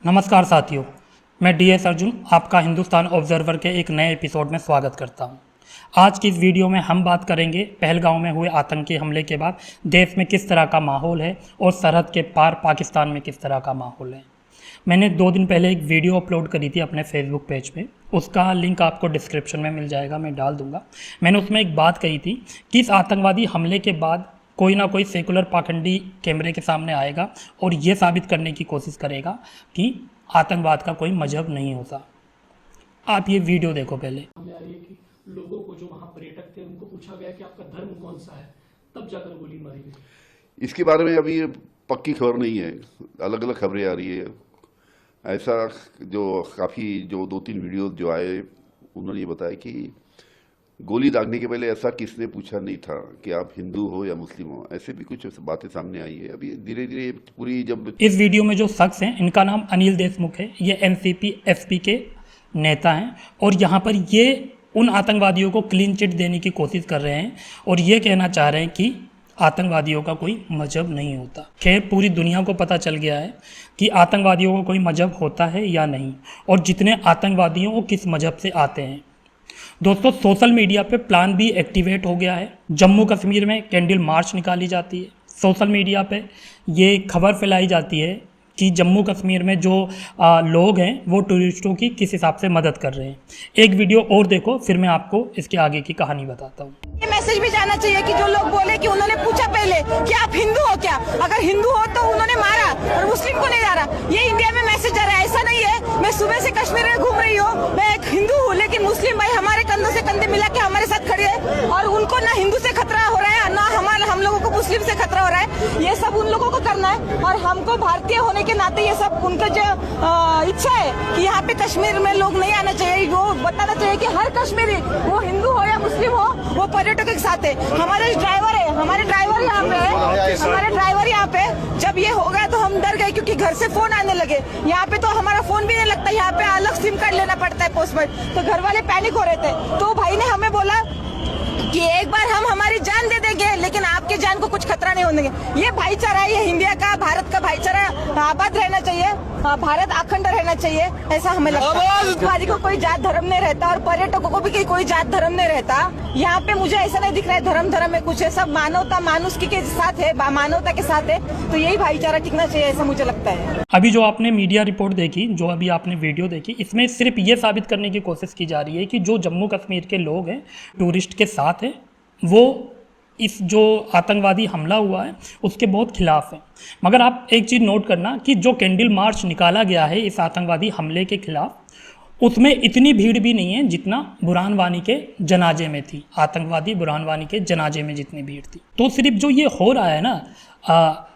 नमस्कार साथियों, मैं डीएस अर्जुन आपका हिंदुस्तान ऑब्जर्वर के एक नए एपिसोड में स्वागत करता हूं। आज की इस वीडियो में हम बात करेंगे पहलगांव में हुए आतंकी हमले के बाद देश में किस तरह का माहौल है और सरहद के पार पाकिस्तान में किस तरह का माहौल है। मैंने 2 दिन पहले एक वीडियो अपलोड करी थी अपने फेसबुक पेज पे, उसका लिंक आपको डिस्क्रिप्शन में मिल जाएगा, मैं डाल दूँगा। मैंने उसमें एक बात कही थी कि इस आतंकवादी हमले के बाद कोई ना कोई सेकुलर पाखंडी कैमरे के सामने आएगा और ये साबित करने की कोशिश करेगा कि आतंकवाद का कोई मजहब नहीं होता। आप ये वीडियो देखो पहले। सामने आ रही है कि लोगों को जो वहाँ पर्यटक थे उनको पूछा गया कि आपका धर्म कौन सा है, तब जाकर गोली मारी गई। इसके बारे में अभी पक्की खबर नहीं है, अलग अलग खबरें आ रही है। ऐसा जो काफ़ी जो 2-3 वीडियो जो आए उन्होंने ये बताया कि गोली दागने के पहले ऐसा किसने पूछा नहीं था कि आप हिंदू हो या मुस्लिम हो। ऐसे भी कुछ बातें सामने आई है। अभी धीरे धीरे पूरी जब इस वीडियो में जो शख्स हैं इनका नाम अनिल देशमुख है। ये एनसीपी एसपी के नेता हैं और यहाँ पर ये उन आतंकवादियों को क्लीन चिट देने की कोशिश कर रहे हैं और ये कहना चाह रहे हैं कि आतंकवादियों का कोई मजहब नहीं होता। खैर, पूरी दुनिया को पता चल गया है कि आतंकवादियों का कोई मजहब होता है या नहीं और जितने आतंकवादियों वो किस मजहब से आते हैं। दोस्तों, सोशल मीडिया पे प्लान भी एक्टिवेट हो गया है। जम्मू कश्मीर में कैंडल मार्च निकाली जाती है। सोशल मीडिया पे ये खबर फैलाई जाती है कि जम्मू कश्मीर में जो लोग हैं वो टूरिस्टों की किस हिसाब से मदद कर रहे हैं। एक वीडियो और देखो, फिर मैं आपको इसके आगे की कहानी बताता हूँ। ये मैसेज भी जाना चाहिए कि जो लोग बोले कि उन्होंने पूछा पहले कि आप हिंदू हो क्या, अगर हिंदू हो तो उन्होंने मारा और मुस्लिम को नहीं मारा। ये इंडिया में मैसेज जा रहा है। ऐसा नहीं है मैं सुबह से कश्मीर में घूम रही हूँ, मैं एक हिंदू हूँ, लेकिन मुस्लिम भाई हमारे कंधों से कंधे मिला के हमारे साथ खड़े हैं और उनको ना हिंदू से खतरा हो रहा है ना हम लोगों को मुस्लिम से खतरा हो रहा है। ये सब उन लोगों को करना है और हमको भारतीय होने के नाते ये सब उनका जो इच्छा है कि यहाँ पे कश्मीर में लोग नहीं आना चाहिए, वो बताना चाहिए कि हर कश्मीरी वो हिंदू हो या मुस्लिम हो वो पर्यटकों के साथ है। हमारे ड्राइवर यहाँ पे है, हमारे ड्राइवर यहाँ पे जब ये हो गया तो हम डर गए क्योंकि घर से फोन आने लगे। यहाँ पे तो हमारा फोन भी नहीं लगता, यहाँ पे अलग सिम कार्ड लेना पड़ता है पोस्ट पर। तो घर वाले पैनिक हो रहे थे, तो भाई ने हमें बोला कि एक बार हम हमारी जान दे देंगे लेकिन आपके जान को कुछ खतरा नहीं होने देंगे। ये भाईचारा है, ये इंडिया का भारत का भाईचारा आबाद रहना चाहिए, भारत अखंड रहना चाहिए, ऐसा हमें लगता है। भाई को कोई जात धर्म नहीं रहता और पर्यटकों को भी कोई जात धर्म नहीं रहता। यहाँ पे मुझे ऐसा नहीं दिख रहा है धर्म में कुछ है, सब मानवता मानुषिकी के साथ है, मानवता के साथ है। तो यही भाईचारा टिकना चाहिए, ऐसा मुझे लगता है। अभी जो आपने मीडिया रिपोर्ट देखी, जो अभी आपने वीडियो देखी, इसमें सिर्फ ये साबित करने की कोशिश की जा रही है कि जो जम्मू कश्मीर के लोग हैं टूरिस्ट के साथ हैं, वो इस जो आतंकवादी हमला हुआ है उसके बहुत खिलाफ है। मगर आप एक चीज़ नोट करना कि जो कैंडल मार्च निकाला गया है इस आतंकवादी हमले के खिलाफ, उसमें इतनी भीड़ भी नहीं है जितना बुरहान वानी के जनाजे में थी। आतंकवादी बुरहान वानी के जनाजे में जितनी भीड़ थी। तो सिर्फ जो ये हो रहा है ना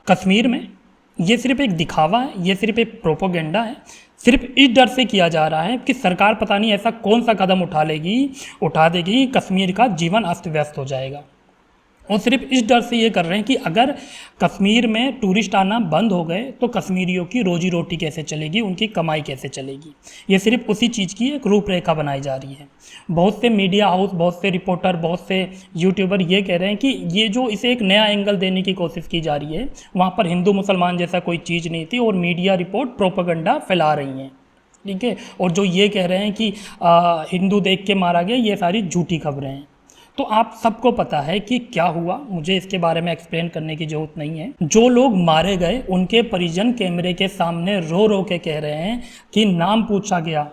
कश्मीर में, ये सिर्फ एक दिखावा है, ये सिर्फ एक प्रोपोगेंडा है। सिर्फ इस डर से किया जा रहा है कि सरकार पता नहीं ऐसा कौन सा कदम उठा देगी कश्मीर का जीवन अस्त व्यस्त हो जाएगा। और सिर्फ इस डर से ये कर रहे हैं कि अगर कश्मीर में टूरिस्ट आना बंद हो गए तो कश्मीरियों की रोजी रोटी कैसे चलेगी, उनकी कमाई कैसे चलेगी। ये सिर्फ उसी चीज़ की एक रूपरेखा बनाई जा रही है। बहुत से मीडिया हाउस, बहुत से रिपोर्टर, बहुत से यूट्यूबर ये कह रहे हैं कि ये जो इसे एक नया एंगल देने की कोशिश की जा रही है, वहाँ पर हिंदू मुसलमान जैसा कोई चीज़ नहीं थी और मीडिया रिपोर्ट प्रोपेगेंडा फैला रही हैं, ठीक है। और जो ये कह रहे हैं कि हिंदू देख के मारा गया, ये सारी झूठी खबरें हैं। तो आप सबको पता है कि क्या हुआ, मुझे इसके बारे में एक्सप्लेन करने की ज़रूरत नहीं है। जो लोग मारे गए उनके परिजन कैमरे के सामने रो रो के कह रहे हैं कि नाम पूछा गया,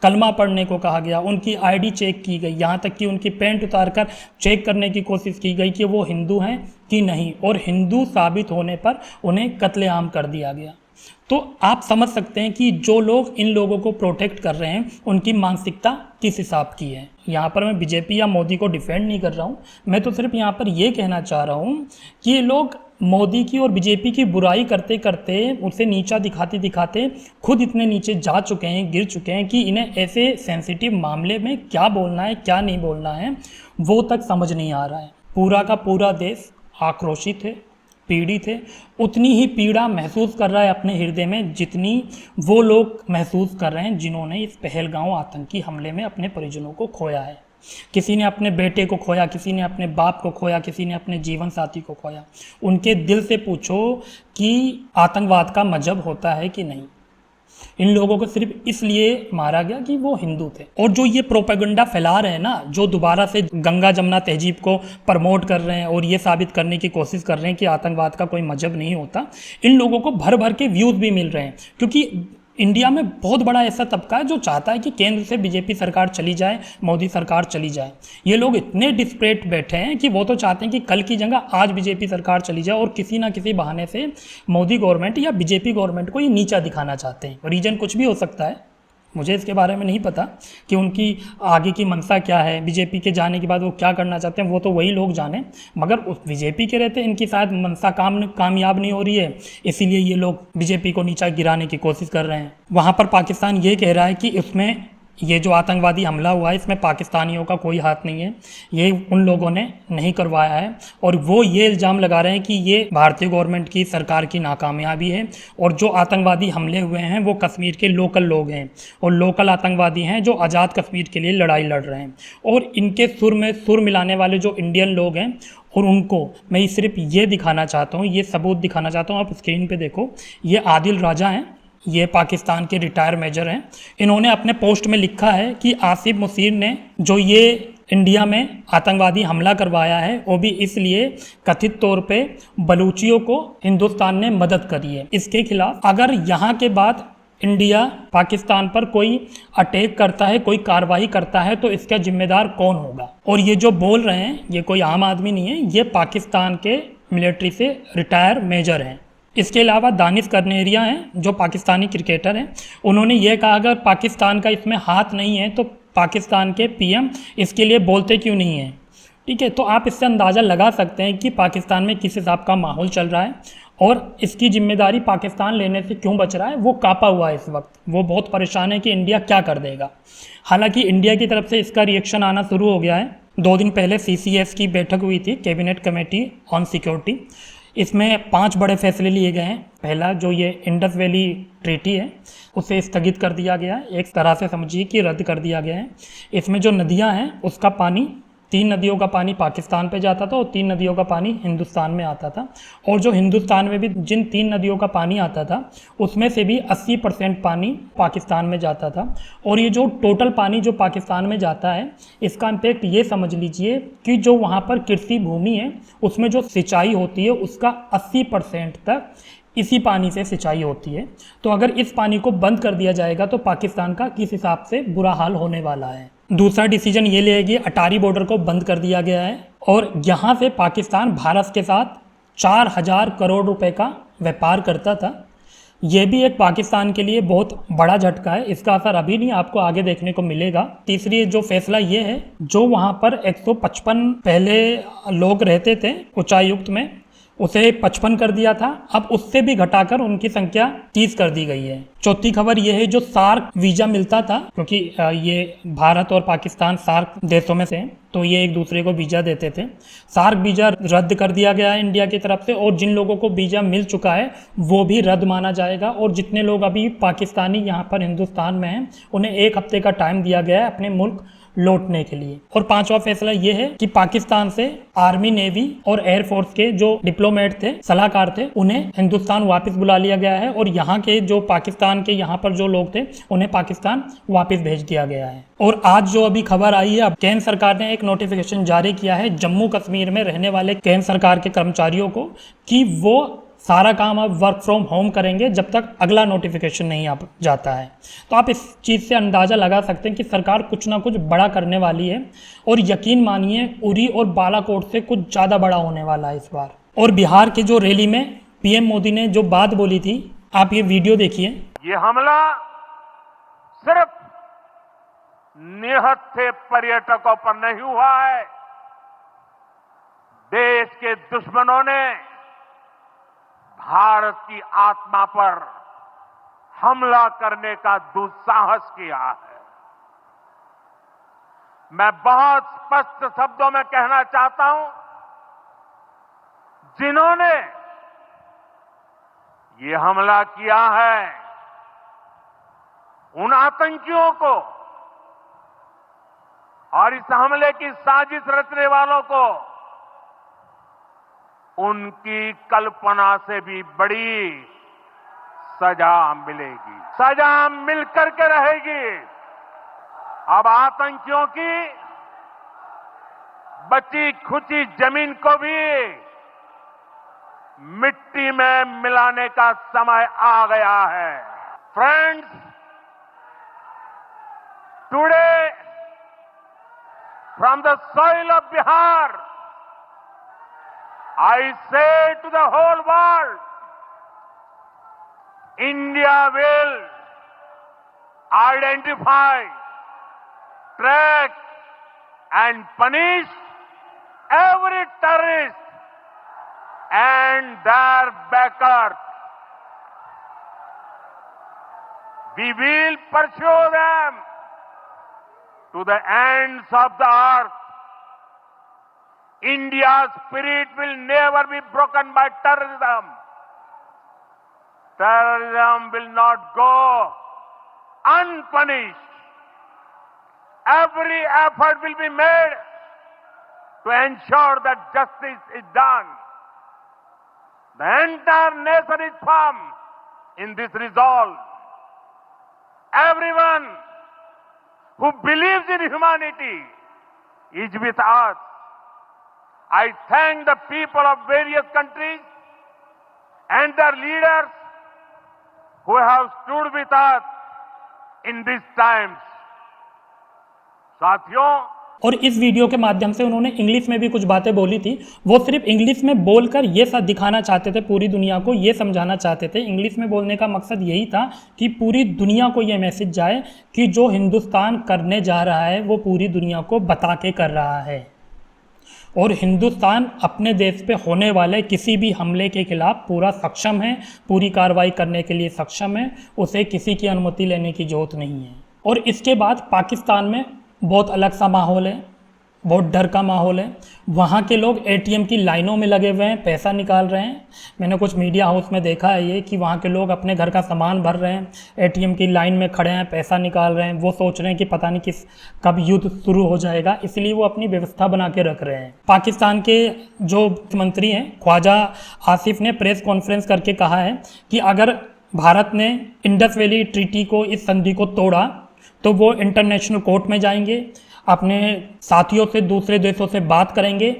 कलमा पढ़ने को कहा गया, उनकी आईडी चेक की गई, यहाँ तक कि उनकी पैंट उतारकर चेक करने की कोशिश की गई कि वो हिंदू हैं कि नहीं, और हिंदू साबित होने पर उन्हें कत्लेआम कर दिया गया। तो आप समझ सकते हैं कि जो लोग इन लोगों को प्रोटेक्ट कर रहे हैं उनकी मानसिकता किस हिसाब की है। यहाँ पर मैं बीजेपी या मोदी को डिफेंड नहीं कर रहा हूँ, मैं तो सिर्फ यहाँ पर ये कहना चाह रहा हूँ कि ये लोग मोदी की और बीजेपी की बुराई करते करते, उसे नीचा दिखाते दिखाते खुद इतने नीचे जा चुके हैं, गिर चुके हैं कि इन्हें ऐसे सेंसिटिव मामले में क्या बोलना है क्या नहीं बोलना है वो तक समझ नहीं आ रहा है। पूरा का पूरा देश आक्रोशित है, पीड़ित है। उतनी ही पीड़ा महसूस कर रहा है अपने हृदय में जितनी वो लोग महसूस कर रहे हैं जिन्होंने इस पहलगांव आतंकी हमले में अपने परिजनों को खोया है। किसी ने अपने बेटे को खोया, किसी ने अपने बाप को खोया, किसी ने अपने जीवन साथी को खोया। उनके दिल से पूछो कि आतंकवाद का मजहब होता है कि नहीं। इन लोगों को सिर्फ इसलिए मारा गया कि वो हिंदू थे। और जो ये प्रोपेगेंडा फैला रहे हैं ना, जो दोबारा से गंगा जमुना तहजीब को प्रमोट कर रहे हैं और ये साबित करने की कोशिश कर रहे हैं कि आतंकवाद का कोई मजहब नहीं होता, इन लोगों को भर भर के व्यूज़ भी मिल रहे हैं। क्योंकि इंडिया में बहुत बड़ा ऐसा तबका है जो चाहता है कि केंद्र से बीजेपी सरकार चली जाए, मोदी सरकार चली जाए। ये लोग इतने डिस्परेट बैठे हैं कि वो तो चाहते हैं कि कल की जगह आज बीजेपी सरकार चली जाए और किसी ना किसी बहाने से मोदी गवर्नमेंट या बीजेपी गवर्नमेंट को ये नीचा दिखाना चाहते हैं। रीजन कुछ भी हो सकता है, मुझे इसके बारे में नहीं पता कि उनकी आगे की मंशा क्या है, बीजेपी के जाने के बाद वो क्या करना चाहते हैं, वो तो वही लोग जाने। मगर उस बीजेपी के रहते इनकी शायद मंशा कामयाब नहीं हो रही है, इसीलिए ये लोग बीजेपी को नीचा गिराने की कोशिश कर रहे हैं। वहाँ पर पाकिस्तान ये कह रहा है कि इसमें ये जो आतंकवादी हमला हुआ है इसमें पाकिस्तानियों का कोई हाथ नहीं है, ये उन लोगों ने नहीं करवाया है। और वो ये इल्ज़ाम लगा रहे हैं कि ये भारतीय गवर्नमेंट की सरकार की नाकामयाबी है और जो आतंकवादी हमले हुए हैं वो कश्मीर के लोकल लोग हैं और लोकल आतंकवादी हैं जो आज़ाद कश्मीर के लिए लड़ाई लड़ रहे हैं। और इनके सुर में सुर मिलाने वाले जो इंडियन लोग हैं और उनको मैं सिर्फ ये दिखाना चाहता हूँ, ये सबूत दिखाना चाहता हूँ। आप स्क्रीन पे देखो, ये आदिल राजा हैं, ये पाकिस्तान के रिटायर मेजर हैं। इन्होंने अपने पोस्ट में लिखा है कि आसिफ मुसीर ने जो ये इंडिया में आतंकवादी हमला करवाया है वो भी इसलिए कथित तौर पे बलूचियों को हिंदुस्तान ने मदद करी है। इसके खिलाफ अगर यहाँ के बाद इंडिया पाकिस्तान पर कोई अटैक करता है, कोई कार्रवाई करता है, तो इसका जिम्मेदार कौन होगा। और ये जो बोल रहे हैं ये कोई आम आदमी नहीं है, ये पाकिस्तान के मिलिट्री से रिटायर मेजर हैं। इसके अलावा दानिश करनेरिया हैं जो पाकिस्तानी क्रिकेटर हैं, उन्होंने ये कहा अगर पाकिस्तान का इसमें हाथ नहीं है तो पाकिस्तान के पीएम इसके लिए बोलते क्यों नहीं हैं। ठीक है, तो आप इससे अंदाज़ा लगा सकते हैं कि पाकिस्तान में किस हिसाब का माहौल चल रहा है और इसकी जिम्मेदारी पाकिस्तान लेने से क्यों बच रहा है। वो काँपा हुआ है इस वक्त, वो बहुत परेशान है कि इंडिया क्या कर देगा। हालांकि इंडिया की तरफ से इसका रिएक्शन आना शुरू हो गया है। 2 दिन पहले CCS की बैठक हुई थी, कैबिनेट कमेटी ऑन सिक्योरिटी। इसमें 5 बड़े फैसले लिए गए हैं। पहला जो ये इंडस वैली ट्रीटी है उसे स्थगित कर दिया गया है, एक तरह से समझिए कि रद्द कर दिया गया है। इसमें जो नदियां हैं उसका पानी 3 नदियों का पानी पाकिस्तान पे जाता था और 3 नदियों का पानी हिंदुस्तान में आता था। और जो हिंदुस्तान में भी जिन 3 नदियों का पानी आता था उसमें से भी 80% पानी पाकिस्तान में जाता था। और ये जो टोटल पानी जो पाकिस्तान में जाता है इसका इम्पैक्ट ये समझ लीजिए कि जो वहाँ पर कृषि भूमि है उसमें जो सिंचाई होती है उसका 80% तक इसी पानी से सिंचाई होती है। तो अगर इस पानी को बंद कर दिया जाएगा तो पाकिस्तान का किस हिसाब से बुरा हाल होने वाला है। दूसरा डिसीजन ये लिया कि अटारी बॉर्डर को बंद कर दिया गया है और यहाँ से पाकिस्तान भारत के साथ 4000 करोड़ रुपए का व्यापार करता था। ये भी एक पाकिस्तान के लिए बहुत बड़ा झटका है, इसका असर अभी नहीं आपको आगे देखने को मिलेगा। तीसरी जो फैसला ये है, जो वहाँ पर 155 पहले लोग रहते थे उच्चायुक्त में उसे 55 कर दिया था, अब उससे भी घटाकर उनकी संख्या 30 कर दी गई है। चौथी खबर यह है जो सार्क वीजा मिलता था, क्योंकि ये भारत और पाकिस्तान सार्क देशों में से तो ये एक दूसरे को वीजा देते थे, सार्क वीजा रद्द कर दिया गया है इंडिया की तरफ से। और जिन लोगों को वीजा मिल चुका है वो भी रद्द माना जाएगा। और जितने लोग अभी पाकिस्तानी यहाँ पर हिंदुस्तान में हैं उन्हें 1 हफ्ते का टाइम दिया गया है अपने मुल्क लौटने के लिए। और 5वां फैसला ये है कि पाकिस्तान से आर्मी, नेवी और एयरफोर्स के जो डिप्लोमेट थे, सलाहकार थे, उन्हें हिंदुस्तान वापस बुला लिया गया है। और यहाँ के जो पाकिस्तान के यहाँ पर जो लोग थे उन्हें पाकिस्तान वापस भेज दिया गया है। और आज जो अभी खबर आई है, अब केंद्र सरकार ने एक नोटिफिकेशन जारी किया है जम्मू कश्मीर में रहने वाले केंद्र सरकार के कर्मचारियों को कि वो सारा काम अब वर्क फ्रॉम होम करेंगे जब तक अगला नोटिफिकेशन नहीं आ जाता है। तो आप इस चीज़ से अंदाज़ा लगा सकते हैं कि सरकार कुछ ना कुछ बड़ा करने वाली है। और यकीन मानिए उरी और बालाकोट से कुछ ज़्यादा बड़ा होने वाला है इस बार। और बिहार के जो रैली में पीएम मोदी ने जो बात बोली थी, आप ये वीडियो देखिए। ये हमला सिर्फ निहत्थे पर्यटकों पर नहीं हुआ है, देश के दुश्मनों ने भारत की आत्मा पर हमला करने का दुस्साहस किया है। मैं बहुत स्पष्ट शब्दों में कहना चाहता हूं, जिन्होंने ये हमला किया है उन आतंकियों को और इस हमले की साजिश रचने वालों को उनकी कल्पना से भी बड़ी सजा मिलेगी, सजा मिलकर के रहेगी। अब आतंकियों की बची खुची जमीन को भी मिट्टी में मिलाने का समय आ गया है। Friends, today from the soil of Bihar, I say to the whole world, India will identify, track and punish every terrorist and their backers. We will pursue them to the ends of the earth. India's spirit will never be broken by terrorism. Terrorism will not go unpunished. Every effort will be made to ensure that justice is done. The entire nation is firm in this resolve. Everyone who believes in humanity is with us. I thank the people of various countries and their leaders who have stood with us in these times. साथियों, और इस video के माध्यम से उन्होंने English में भी कुछ बातें बोली थी। वो सिर्फ इंग्लिश में बोलकर ये सब दिखाना चाहते थे, पूरी दुनिया को ये समझाना चाहते थे। इंग्लिश में बोलने का मकसद यही था कि पूरी दुनिया को ये मैसेज जाए कि जो हिंदुस्तान करने जा रहा है वो पूरी दुनिया को बता के कर रहा है, और हिंदुस्तान अपने देश पे होने वाले किसी भी हमले के खिलाफ पूरा सक्षम है, पूरी कार्रवाई करने के लिए सक्षम है। उसे किसी की अनुमति लेने की जरूरत नहीं है। और इसके बाद पाकिस्तान में बहुत अलग सा माहौल है, बहुत डर का माहौल है। वहाँ के लोग एटीएम की लाइनों में लगे हुए हैं, पैसा निकाल रहे हैं। मैंने कुछ मीडिया हाउस में देखा है ये कि वहाँ के लोग अपने घर का सामान भर रहे हैं, एटीएम की लाइन में खड़े हैं, पैसा निकाल रहे हैं। वो सोच रहे हैं कि पता नहीं कब युद्ध शुरू हो जाएगा, इसलिए वो अपनी व्यवस्था बना के रख रहे हैं। पाकिस्तान के जो मंत्री हैं ख्वाजा आसिफ ने प्रेस कॉन्फ्रेंस करके कहा है कि अगर भारत ने इंडस वैली ट्रीटी को, इस संधि को तोड़ा तो वो इंटरनेशनल कोर्ट में जाएंगे, अपने साथियों से, दूसरे देशों से बात करेंगे,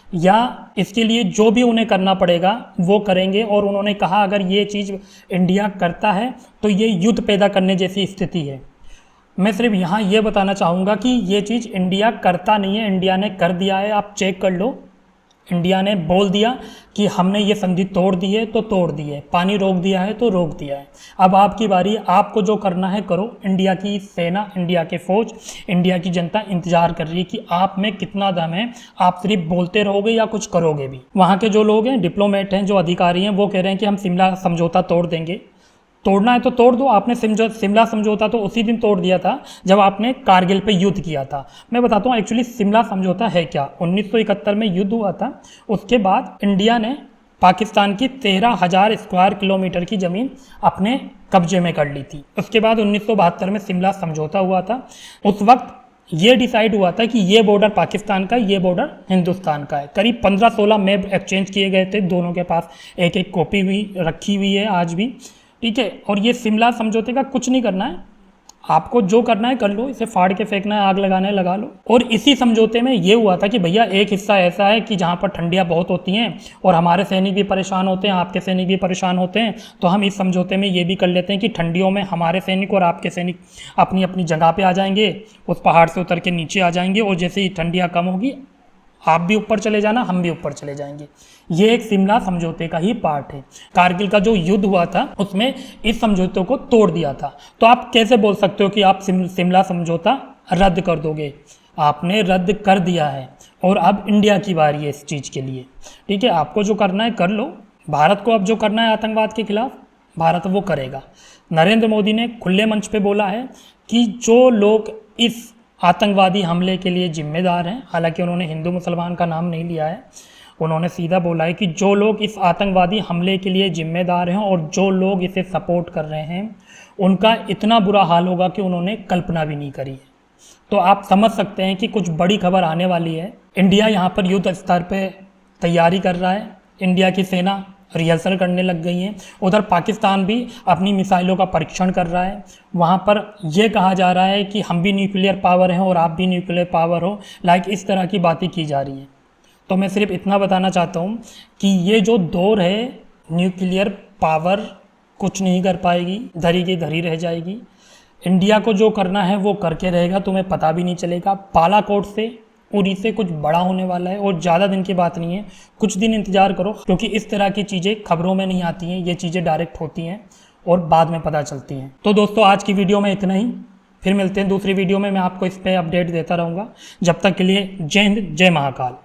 या इसके लिए जो भी उन्हें करना पड़ेगा वो करेंगे। और उन्होंने कहा अगर ये चीज़ इंडिया करता है तो ये युद्ध पैदा करने जैसी स्थिति है। मैं सिर्फ यहाँ ये बताना चाहूँगा कि ये चीज़ इंडिया करता नहीं है, इंडिया ने कर दिया है। आप चेक कर लो, इंडिया ने बोल दिया कि हमने ये संधि तोड़ दी है तो तोड़ दी है, पानी रोक दिया है तो रोक दिया है। अब आपकी बारी, आपको जो करना है करो। इंडिया की सेना, इंडिया के फौज, इंडिया की जनता इंतजार कर रही है कि आप में कितना दम है। आप सिर्फ बोलते रहोगे या कुछ करोगे भी। वहाँ के जो लोग हैं, डिप्लोमेट हैं, जो अधिकारी हैं, वो कह रहे हैं कि हम शिमला समझौता तोड़ देंगे। तोड़ना है तो तोड़ दो। आपने शिमला समझौता तो उसी दिन तोड़ दिया था जब आपने कारगिल पे युद्ध किया था। मैं बताता हूँ एक्चुअली शिमला समझौता है क्या। 1971 में युद्ध हुआ था, उसके बाद इंडिया ने पाकिस्तान की 13,000 स्क्वायर किलोमीटर की ज़मीन अपने कब्जे में कर ली थी। उसके बाद 1972 में शिमला समझौता हुआ था। उस वक्त ये डिसाइड हुआ था कि ये बॉर्डर पाकिस्तान का, ये बॉर्डर हिंदुस्तान का है। करीब 15-16 मैप एक्सचेंज किए गए थे, दोनों के पास एक एक कॉपी रखी हुई है आज भी, ठीक है। और ये शिमला समझौते का कुछ नहीं करना है, आपको जो करना है कर लो, इसे फाड़ के फेंकना है, आग लगाना है लगा लो। और इसी समझौते में ये हुआ था कि भैया एक हिस्सा ऐसा है कि जहाँ पर ठंडियाँ बहुत होती हैं और हमारे सैनिक भी परेशान होते हैं, आपके सैनिक भी परेशान होते हैं, तो हम इस समझौते में ये भी कर लेते हैं कि ठंडियों में हमारे सैनिक और आपके सैनिक अपनी अपनी जगह पर आ जाएंगे, उस पहाड़ से उतर के नीचे आ जाएंगे, और जैसे ही ठंडियाँ कम होगी आप भी ऊपर चले जाना, हम भी ऊपर चले जाएंगे। ये एक शिमला समझौते का ही पार्ट है। कारगिल का जो युद्ध हुआ था उसमें इस समझौते को तोड़ दिया था। तो आप कैसे बोल सकते हो कि आप शिमला समझौता रद्द कर दोगे? आपने रद्द कर दिया है और अब इंडिया की बारी है इस चीज़ के लिए, ठीक है। आपको जो करना है कर लो। भारत को अब जो करना है आतंकवाद के खिलाफ, भारत वो करेगा। नरेंद्र मोदी ने खुले मंच पे बोला है कि जो लोग इस आतंकवादी हमले के लिए जिम्मेदार हैं, हालांकि उन्होंने हिंदू मुसलमान का नाम नहीं लिया है, उन्होंने सीधा बोला है कि जो लोग इस आतंकवादी हमले के लिए जिम्मेदार हैं और जो लोग इसे सपोर्ट कर रहे हैं, उनका इतना बुरा हाल होगा कि उन्होंने कल्पना भी नहीं करी है। तो आप समझ सकते हैं कि कुछ बड़ी खबर आने वाली है। इंडिया यहाँ पर युद्ध स्तर पर तैयारी कर रहा है। इंडिया की सेना रिहर्सल करने लग गई हैं। उधर पाकिस्तान भी अपनी मिसाइलों का परीक्षण कर रहा है। वहाँ पर यह कहा जा रहा है कि हम भी न्यूक्लियर पावर हैं और आप भी न्यूक्लियर पावर हो, लाइक इस तरह की बातें की जा रही हैं। तो मैं सिर्फ इतना बताना चाहता हूँ कि ये जो दौर है, न्यूक्लियर पावर कुछ नहीं कर पाएगी, धरी की धरी रह जाएगी। इंडिया को जो करना है वो करके रहेगा, तुम्हें पता भी नहीं चलेगा। बालाकोट से उरी से कुछ बड़ा होने वाला है और ज़्यादा दिन की बात नहीं है, कुछ दिन इंतज़ार करो, क्योंकि इस तरह की चीज़ें खबरों में नहीं आती हैं, ये चीज़ें डायरेक्ट होती हैं और बाद में पता चलती हैं। तो दोस्तों आज की वीडियो में इतना ही, फिर मिलते हैं दूसरी वीडियो में। मैं आपको इस पर अपडेट देता रहूँगा। जब तक के लिए जय हिंद, जय महाकाल।